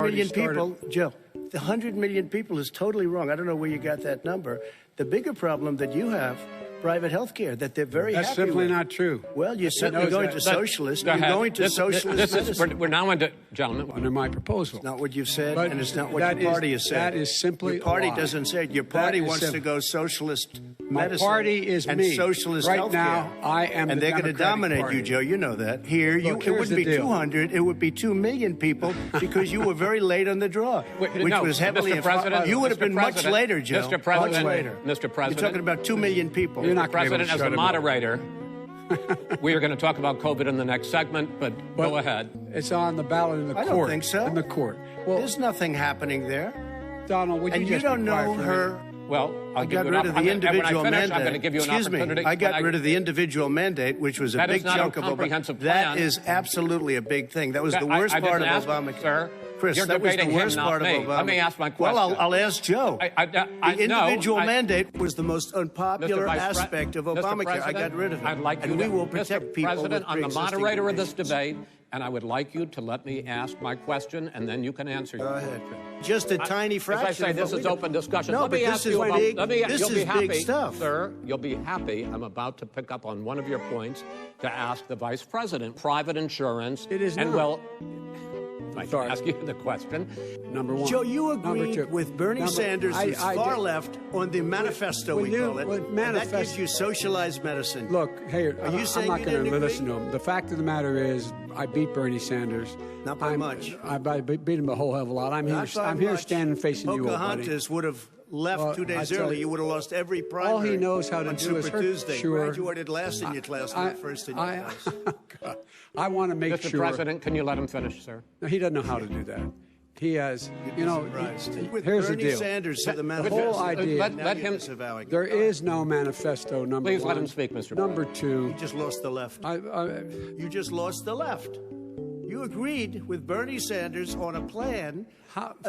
million people, Joe, the 100 million people is totally wrong. I don't know where you got that number. The bigger problem that you have, private health care, that they're very happy with. That's simply not true. Well, you're certainly going to socialist. You're going to socialist medicine. We're now into, gentlemen. Under my proposal. It's not what you've said, But and it's not what your party has said. That is simply your party a lie. doesn't say it. Your party wants to go socialist My medicine party is and me. socialist right healthcare. now, I am and the they're going to Democratic dominate Party. you, Joe. You know that. Here, Look, it wouldn't be the deal. 200. It would be 2 million people because you were very late on the draw, which was heavily. Mr. President, you would have been much later, Joe. Mr. President, much later. Mr. President, you're talking about 2 million people. You're not Mr. President, as the him up. moderator, we are going to talk about COVID in the next segment, but go ahead. It's on the ballot in the court. I don't think so. In the court. Well, there's nothing happening there. Donald, would you and just you don't be quiet know for a her. minute? Well, I got rid of the individual mandate. I'm going to give you an opportunity. I got rid of the individual mandate, which was a big chunk of comprehensive Obama. plan. That is absolutely a big thing. That was the worst part of Obamacare. Sir, Chris, you're that was the debating worst him, part not of me. Obama. Let me ask my question. Well, I'll ask Joe. The individual mandate was the most unpopular aspect of Obamacare. I got rid of it. I'd like and we will protect Mr. people President, with I'm the pre-existing moderator of this conditions. debate, and I would like you to let me ask my question, and then you can answer. Go ahead. Just a tiny fraction. As I say, this is open discussion. No, Let me but ask this you is about. big. You'll be happy, big stuff, sir. You'll be happy. I'm about to pick up on one of your points to ask the Vice President. Private insurance. It is and not. well. I can ask you the question. Number one. Joe, you agreed with Bernie Sanders, who's far did. left, on the manifesto, we call it. And that gives you socialized medicine. Look, hey, Are you saying I'm not you going didn't to agree? listen to him. The fact of the matter is, I beat Bernie Sanders. Not by much. I beat him a whole hell of a lot. I'm here standing facing you, old buddy. Pocahontas would have left 2 days early. You would have lost every primary. All he knows how to on do Super is hurt. Tuesday. Sure. Graduated last in your class, not first in your class. I want to make Mr. sure. President, can you let him finish, sir? No, he doesn't know how to do that. He has, With here's Bernie the deal. Sanders to the The manifesto. whole idea. Let him. There is no manifesto, number Please one. let him speak, Mr. Number President. two. You just lost the left. I, You just lost the left. You agreed with Bernie Sanders on a plan.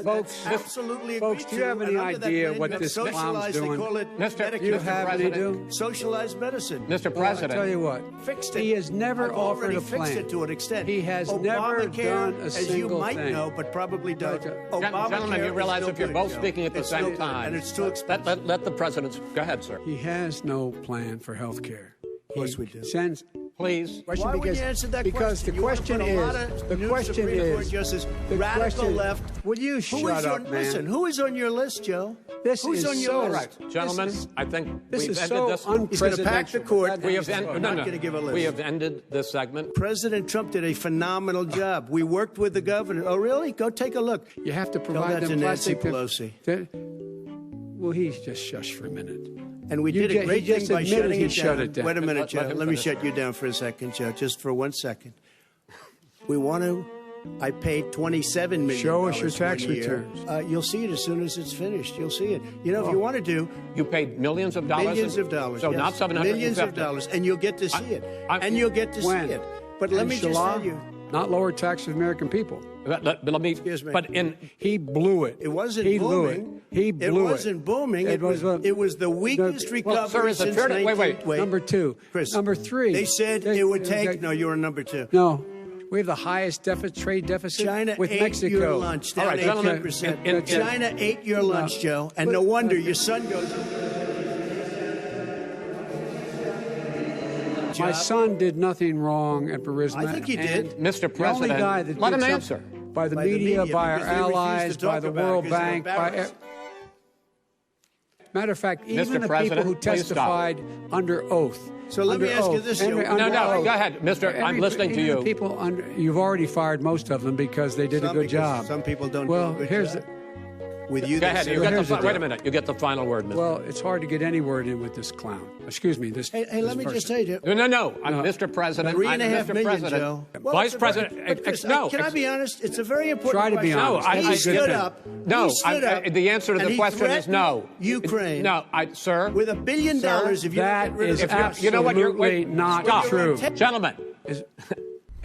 folks, absolutely folks, do you have any idea what this clown's doing? They call it Mr. Medicare You for have any President. do? Socialized medicine. Mr. Well, I President. tell you what, Fixed it. he has never I've offered already a plan. fixed it to an extent. He has never Obamacare, done a as you single might thing. know, but probably don't. Obamacare Gentlemen, you is realize no if you're good, both Joe. speaking at the It's no same good, time, and it's too expensive. let the president. Go ahead, sir. He has no plan for health care. Of course we do. Sends. Please. Question Why would because, you answer that because question? the question you want to put a lot is of the new question Supreme Court is justice, the radical question, left. Will you Who shut is up, on, man? Listen, who is on your list, Joe? This Who's is on your so list? Right, gentlemen. I think This we've is ended so this. He's going to pack the court. We have I'm not going to give a list. We have ended this segment. President Trump did a phenomenal job. We worked with the governor. Oh, really? Go take a look. You have to Tell provide that them to Nancy plastic. Pelosi. Well, he's just shush for a minute. And we You did a ju- great he just thing by admitted shutting he it shut down. it down. Wait a minute, Let Joe. him Let me finish. shut you down for a second, Joe, just for 1 second. We want to. I paid $27 million. Show us your tax one year. returns. You'll see it as soon as it's finished. You'll see it. You know, if you want to do You paid millions of dollars. millions of dollars, So yes. not 750. millions of dollars, and you'll get to see it. And you'll get to When? see it. But let me just Inshallah, tell you, not lower taxes of American people. Let me. Excuse me. But in He blew it. it wasn't he booming. Blew it. He blew it. It wasn't booming. It was the weakest recovery sir, is it since fair to- wait. 19 Number two. Chris, Number three. They said it would take. No, you were number two. No. We have the highest trade deficit China with ate Mexico. your lunch. All Down right, gentlemen, 18%. China ate your lunch, Joe, and no wonder your son goes. My son did nothing wrong at Burisma. I think he did. and Mr. The only President, guy that let did him something answer. by the By the media, media, by our because they refuse to allies, talk by the about it World because they're Bank, by. embarrassed. Matter of fact, even the President, people who please stop. testified under oath. So let me under ask you oath, this, under- Joe. under No, oath. go ahead, Mr. I'm listening to even you. the people you've already fired most of them because they did a Some good because job. some people don't Well, do a good here's job. With you, Go they ahead. said- You get here's the wait a deal. minute. You get the final word, Mr. well, it's hard to get any word in with this clown. Excuse me. This. Hey, let me just tell you. No. I'm Mr. President. $3.5 I'm Mr. million, President. Joe. Well, Vice it's a very- President. but Chris, No. can I be honest? It's a very important Try to be question. honest. No, That's He a good stood thing. up. No, he stood up, the answer to and the he question is no. threatened Ukraine. No, sir. With $1 billion, if you that don't get rid is of the absolutely You know what? Wait, not stop. true. Gentlemen, Is-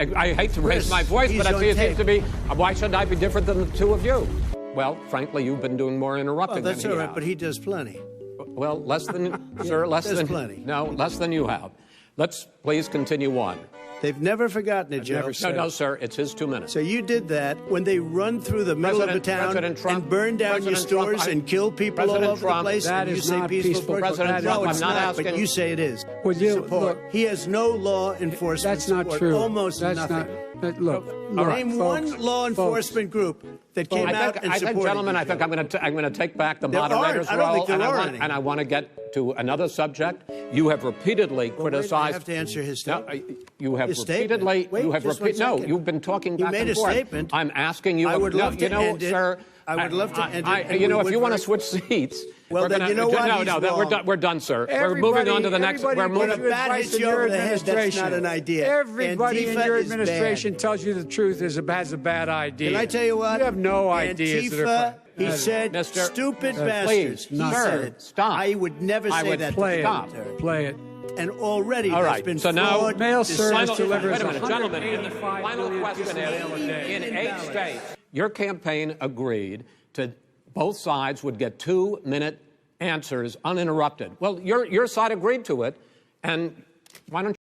I hate to raise Chris, my voice, he's but I on see it seems tape. to be, why should I be different than the two of you? Well, frankly, you've been doing more interrupting Well, that's than all he right, has. but he does plenty. Well, less than, sir, less there's than. plenty. No, less than you have. Let's please continue on. They've never forgotten it, Joe. never said No, sir, it's his 2 minutes. So you did that when they run through the middle of the town and burn down your stores and kill people all over the place. That and you is say not peaceful peaceful. protest. President No, Trump, it's I'm not not. asking- But you say it is. Well, you- Support. look, He has no law enforcement. That's not support, true. Almost That's nothing. not. Look, Name folks, one law enforcement group that came out and I supported think, gentlemen, you, I think Joe. I'm going to take back the There aren't. moderator's I don't role, think there and, are any. I want to get to another subject. You have repeatedly Well, wait, I criticized. have to answer his No, statement. you have His repeatedly. statement. Wait, you have just one No, second. you've been talking He back made and a forth. statement. I'm asking you. I would love to you know, end it. sir. I would love to end it, and You know, we if would you want to very- switch seats. Well, we're then gonna, you know what? No, He's no, wrong. we're done, sir. We're moving on to the next. We're moving. When a bat hits you over the head, that's not an idea. Everybody in Antifa your is administration bad. tells you the truth has a bad idea. Can I tell you what? You have no ideas. Antifa, he said, Mr. stupid Please, bastards. He sir, said it. stop. I would never I say would that. Play to it. Stop. Play it. And already All there's right. been So now, fraud. Mail service Final- delivers wait a minute, gentlemen. In the 185 final million question people is, a day. in 8 states, your campaign agreed to both sides would get 2-minute answers uninterrupted. Well, your side agreed to it, and why don't you